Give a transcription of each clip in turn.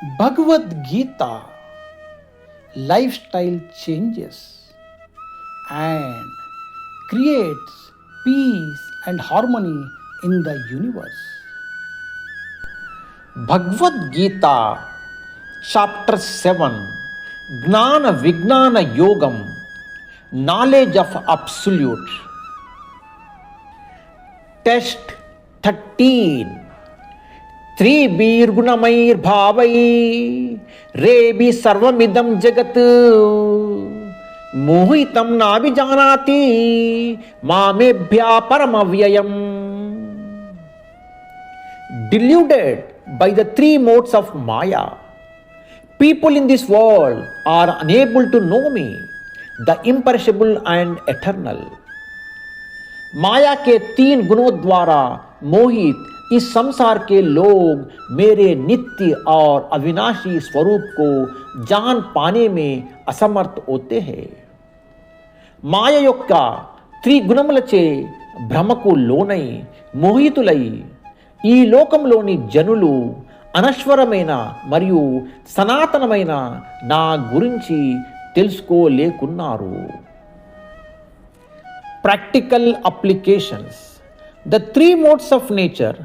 Bhagavad Gita, lifestyle changes and creates peace and harmony in the universe. Bhagavad Gita, Chapter 7, Gnana Vijnana Yogam, Knowledge of Absolute. Text 13. त्रिभिर्गुणमैर्भावैः रेभि सर्वमिदं जगत् मोहितं नाभिजानाति मामेभ्यः परमव्ययम्. Deluded by the three modes of Maya, people in this world are unable to know me, the imperishable and eternal. माया के तीन गुणों द्वारा मोहित इस संसार के लोग मेरे नित्य और अविनाशी स्वरूप को जान पाने में असमर्थ होते हैं. మాయ యొక్క త్రిగుణములచే భ్రమకు లోనై మోహితులై ఈ లోకంలోని జనులు అనశ్వరమైన మరియు సనాతనమైన నా గురించి తెలుసుకోలేకున్నారు. Practical applications. The three modes of nature,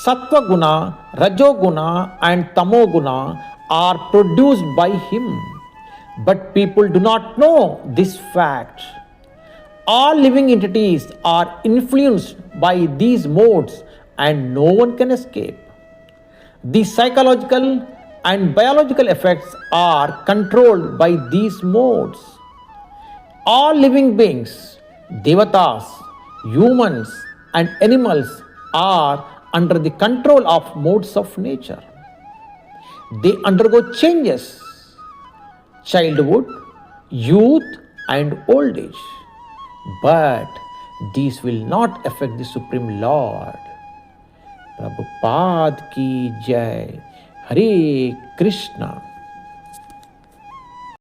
Sattva Guna, Rajoguna and Tamoguna, are produced by him. But people do not know this fact. All living entities are influenced by these modes and no one can escape. The psychological and biological effects are controlled by these modes. All living beings, devatas, humans and animals are under the control of modes of nature. They undergo changes: childhood, youth and old age. But these will not affect the Supreme Lord. Prabhupada की जय. हरे कृष्णा.